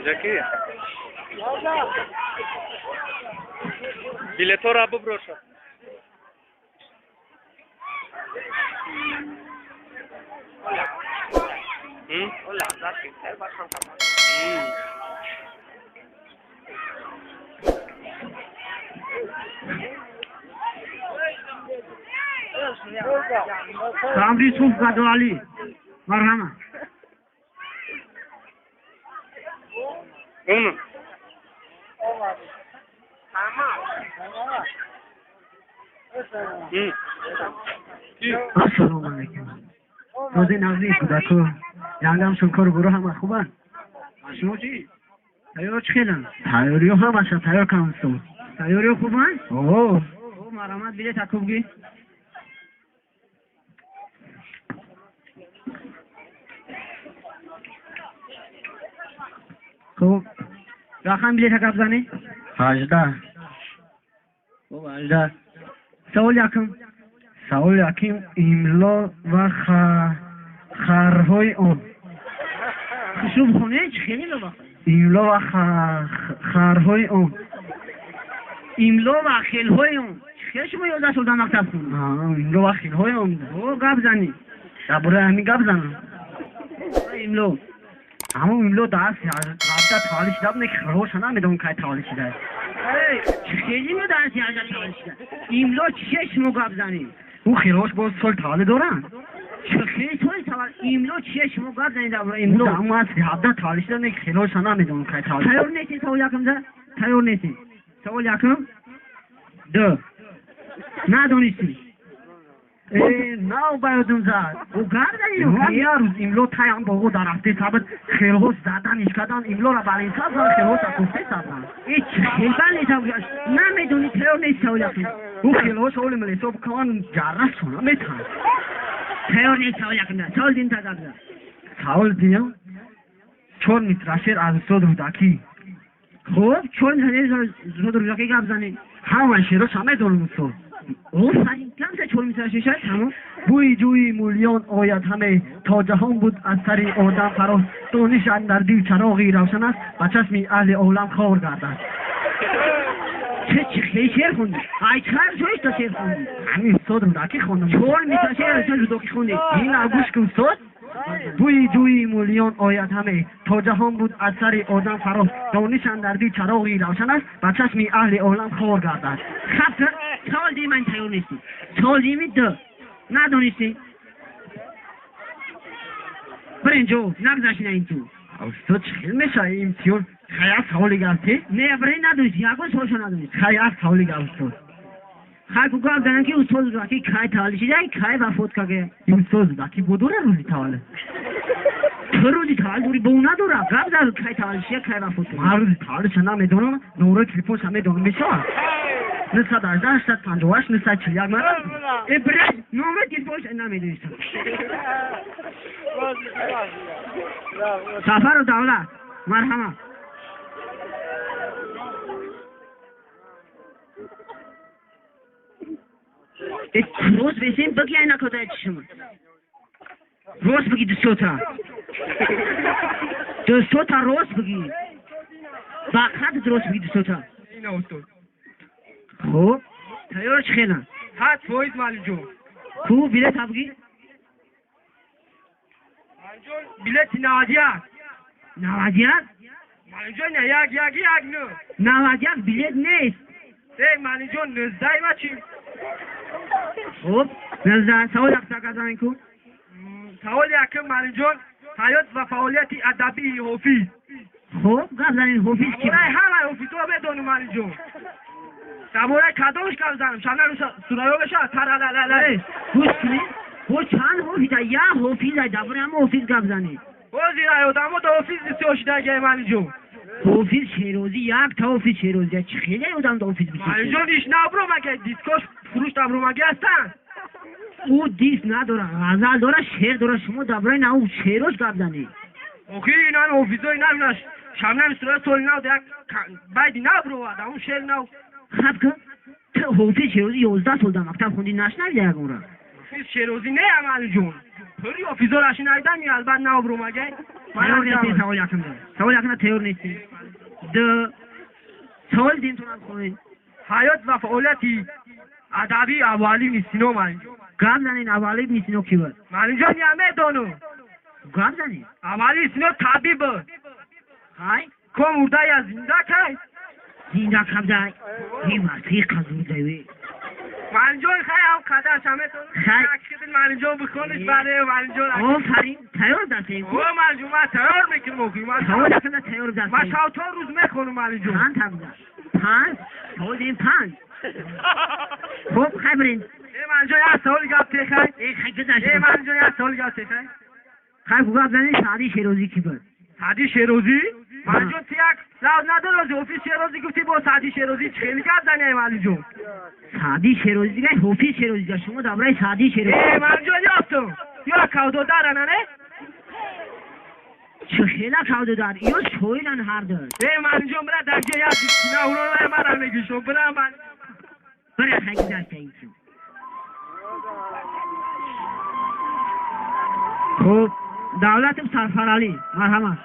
Jackie. Biletora bu broşa. Hola, Jackie. Samri Suf Gadwali. Marhama. Onu. Assalomu alaykum. O'zi nazli kudaku. Yangam shukr guru ham خوبن. شوچی تیار چخیلن تیاری ها باشه تیار کنم سو تیاری خوبن اوه مرامت بیله تکوبگی خب رقم بیله تکب زنی 18 خب 18 سوال یکم املا و خرهای اون خشوب خونه خیلی لبا املا و خرهای اون املا و خیلهای اون چه شما یاده شده مکتب کن املا و خیلهای اون او گب زنی درباره همین گب زنم املا اما املا دست هفته تعالی شده بنه که خروش نمیدونم که تعالی شده خیلی می دست هفته تعالی شده املا چه شما گب زنی او خروش باز سال تعالی دارن خیلی توی سوال املا چیه شما گفت زنید درباره املا اما از هفته تعالی شده که خیلی شما نمیدونم که تعالی تیار نیستی سوال یکم ده تیار نیستی سوال یکم ده ندونستی نه بایدم زد او گرد داریم یه روز املا تایم با او در هفته ثابت خیلی زدن ایش کردن املا را برای حساب زن خیلی تکوفته سابن هیچ خیلی نیست نمیدونی تیار نیست سوال یکم او خیلی شغل ملیسا بکنن جرس شما میتن تیار نیست سوال یکم ده سوال دین تقدر ده سوال دیم چون میتراشیر از صد رودکی خوب چون میتراشیر صد رودکی گب زنی همه شیرو شمه دارم سو او فرین کم سه چون میتراشیر شد همون بوی جوی مولیان آید همه تا جهان بود از سری آدم فراز دانش اندر دیو چراغی روشن است و چشمی اهل عالم خور گردد چه خیلی شعر خوندی؟ ای چهر جایش تا شعر خوندی؟ همین استاد رودکی خوندم چون میتونه شعر استاد رودکی خوندی؟ این نگوش که استاد؟ بوی جوی مولیان آید همه تا جهان بود از سر آدم فراز دانش اندردی چراغی روشن است و چشمی اهل عالم خور گردد خب سوال دی من تیار نیستی سوال دیمی ده ندانستی؟ برنجو نگذاشتی این تو استاد چخیل میشه این تیون خیلی سوالی گفتی؟ نه برای ندونستی یکون سوالشو ندونستی خیلی سوالی گفتی خیلی گفت دارن که استاد رودکی که تالی شده که وفات که استاد رودکی بودونه روزی تاله تو روزی تال دوری به اون نداره قبل از که تالی شده که وفات که هر روزی تالش نمیدونم نوره تلیفونش نمیدونم میشه نسخه 1858 نسخه 41 من برای نوره تلیفونش نمیدونیستم سفر و دولت مرحمه روز بسیم بگی اینا کدای چشم روز بگی دستو تا روز بگی با خط درست بگی دستو تا این استاد خوب تیار چخینا حد فوید مالجون خوب بیلت بگی مالجون بیلت نوادیات مالجون یک نوادیات بیلت نیست مالجون نزدای ما چی خوب نزدای سوال یک تکازن کن سوال یکم مالجون حیات و فعالیتی ادبی حافظ خوب قبل این حافظ کی همه حافظ تو بدون مالجون درباره کدامش گپ زنم شما رو سرایو بشه ترالالال گوش کنی او چند حافظ یا حافظ درباره هم حافظ گپ زنی او زیرا دامو دو حافظ سوشده گه مالجون حافظ شیروزی یک تا حافظ شیروزی چه خیلی آدم دو حافظ بشه مالجون ایش نبرو مگه دیسکوش فروش دبرو مگه هستن او دیس نداره غزل داره شعر داره شما درباره نه او شعرش گپ زنی اوکی اینا حافظ اینا نش شما سرای سول نو دیک باید نبرو دامو شعر نو خب که حافظ شیروزی 11 سال در مکتب خوندی نشنویدی یکم را حافظ شیروزی نه مالجون پری حافظ راشی نایدم البته نبرو مگه تیار نیستی سوال یکم دار سوال یکم تیار نیستی دو سوال دین تونم خونین حیات و فعالیتی ادبی اولی میسینو مالین گاب زنین اولی میسینو کی بود مالین جان یمه دونو گاب زنین اولی سینو طبیب های کو مرده یا زنده کی زینده کب دای این مرسی قزور دوی مالین جان خیلی هم قدر شمه تو خیلی. خیلی مالین جان بخونش بله مالین جان آفرین تیار دسته او مالین جان من تیار میکنم سوال یکم تیار دسته من شاوتا روز میخونم مالین جان پنج هم دار پنج سوال دین پنج خب خبرین ای مالین جان یک سوال گفت تخی ای خیلی گذشت ای مالین جان یک سوال گفت تخی خیلی گاب زنین شادی شیروزی کی بود سعدی شیروزی مالین جان تیک لحظه نداره اوفیس شیروزی گفتی با سعدی شیروزی خیلی گفت زنی مالین جان سادی شیروزی دیگه حفیظ شیروزی دیگه شما دابرای سادی شیروزی ای مالین جان یافتم یا کودو دارن نه چه خیلی کودو دار یا شویلن هر دار ای مالین جان برای درجه یاد نه اونو من میگیشم برای من برای خیلی دسته ایشون خب دولت سرفرالی مرحمت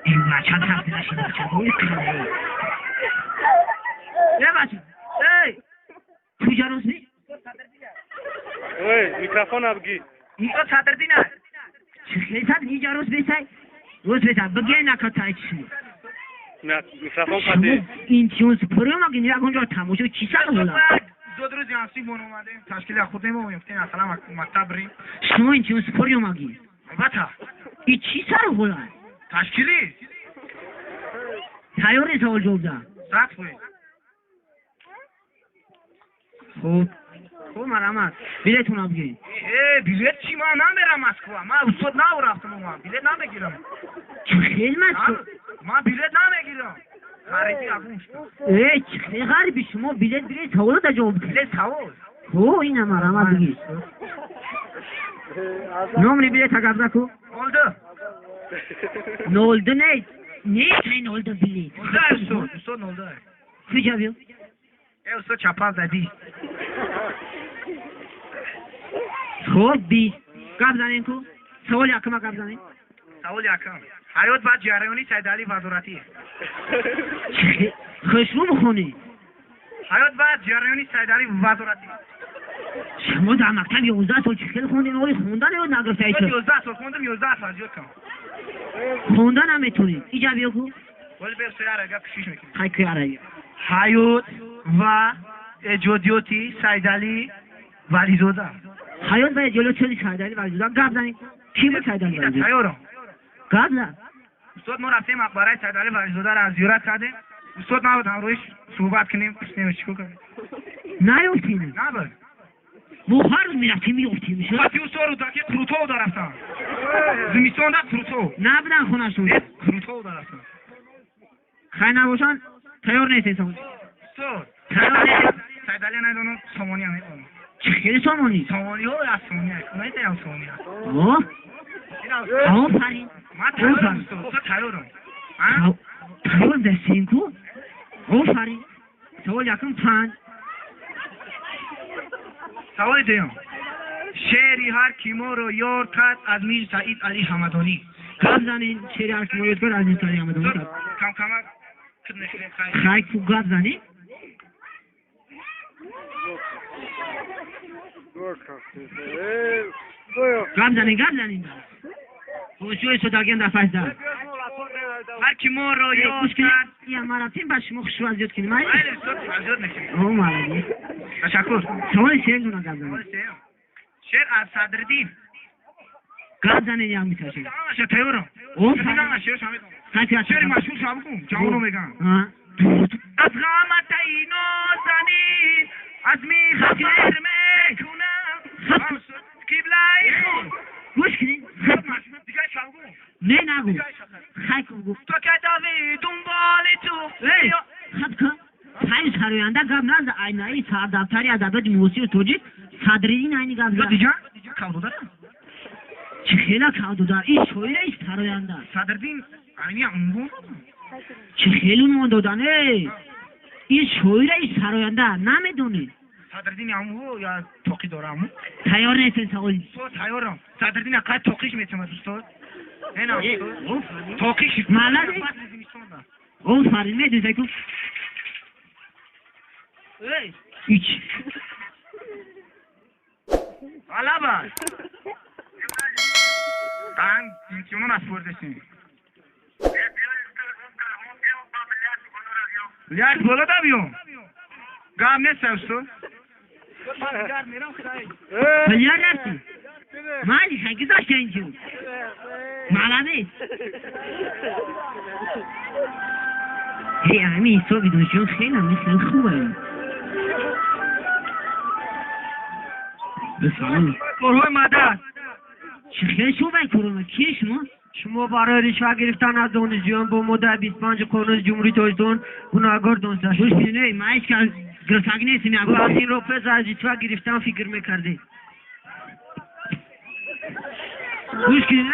این بچه هفته نشید بچه باید کنه یه بچه ای کجا روز بی؟ اوه میکروفون ابگی اینجا صدر دینه چه خیلی ساد اینجا روز بیسای روز بیسای بگه نکتای چی میکروفون شما کده این تیون سپری ما گینی اونجا تماشا چی سال होला دو روز یانسی بون اومدیم تشکیل خود ما میفتیم اصلا مکتب بریم شما این تیون سپری ما گی البته این چی سال होला تشکیلی تیاری سوال جواب ده سخت بود خب خب مرحمت بیلتون هم بگین بیلیت چی من نمیرم مسکو من استاد نو رفتم من بیلیت نمیگیرم چه خیلی من بیلیت نمیگیرم خریدی اگونش ای چه خیلی غریبی شما بیلت سوال ده جواب ده بیلیت سوال خب این مرحمت بگین نمری بیلت اگر کو oldu نولده نیست نیست این نولده بیلیت oldu استاد oldu کجا بیو استاد چپاو زدی خب بی قبل زنین کو سوال یکم قبل زنین سوال یکم حیات بعد جریانی سیدعلی وزارتی خشمو بخونی حیات بعد جریانی سیدعلی وزارتی شما در مکتب 11 سال چه خیلی خوندین آقای خوندن یا نگرفته ایتون 11 سال خوندم 11 سال جوت کن خوندن هم میتونی اینجا بیو کو ولی به سیاره اگه پیشش میکنی خیلی که عربی حیات و جودیوتی سیدعلی ولیزاده حیات باید جلو چلی سایدالی ولیزاده قبل زنین کی بود سایدالی ولیزاده تیارم قبل زن استاد ما رفتیم مقبره سیدعلی ولیزاده را زیارت کردیم استاد نبود همراهش صحبت کنیم پشتیم چیکار کنیم نیفتینه نبود بخار میرفتی میفتیم شد وقتی استاد رو که کروتو دا رفتم زمستان دا کروتو نبودن خونشون کروتو دا رفتم خیلی نباشن تیار نیستی سامانی استاد تیار نیستی سیدعلی نیدونم سامانی هم نیدونم چه خیلی سامانی سامانی ها از سامانی هست کنایت هم سامانی هست آفرین من تیارم استاد تیارم تیار دستین کو آفرین سوال یکم پنج سوال دیم شعری هر کیما رو یار کرد از میر سعید علی حمدانی قبل زنین شعری هر که مورد کرد از این سالی همه کم کم کد نشونیم خیلی خیلی خوب قبل زنین قبل زنین خوشوی صداگین دفعه زن هر کیما رو یار کرد یا مراتین باش شما خوشو از یاد کنیم خیلی استاد از نشونیم اوه مالایی تشکر سوال شعر دونه قبل زنین شعر از صدرالدین قبل زنین یا میتاشین آشه تیارم آفرین شعر شامل خیلی شعر مشهور شما بکن جوانو میگن ها از غامت این نازنین از میخ شعر میکنم قبلای خون گوش کنین دیگه شما بکن نه نگو خیلی خوب تو که دوی دنبال تو خب که خیلی سروینده قبل نزد اینایی سردفتری ادبیات موسیقی و توجیه صدرالدین اینی قبل زد دیگه کودو دارم چه خیلی کودو دار این شویره ایش سروینده صدرالدین اینی اونگون چه خیلی اون دادنه این شویره سراینده نمیدونی صدردین عمو یا توقی دارم تیار نیستین سوال تو تیارم صدردین قد توقیش میتونم دوستان اینا اوف توقیش مالده اوف فرین میدونی کن ایچ Alaba. Ben imkanı nasıl vurdesin? Lihat bola da mıyım? Gam ne sevsin? تیار نیستی مالی خیلی داشته اینجور مالده هی همین حسابی دوشون خیلی مثل خوبه بسیار Korhoy madad. چه شما کرونا کیه شما؟ شما برای رشوه گرفتن از دانشجویان با مدت 25 قانون جمهوری تاجدان گناهکار دانسته شد. گوش بدید من هیچ کس گرفتگ نیستم. اگه از این رو پس از رشوه گرفتن فکر میکردی. گوش بدید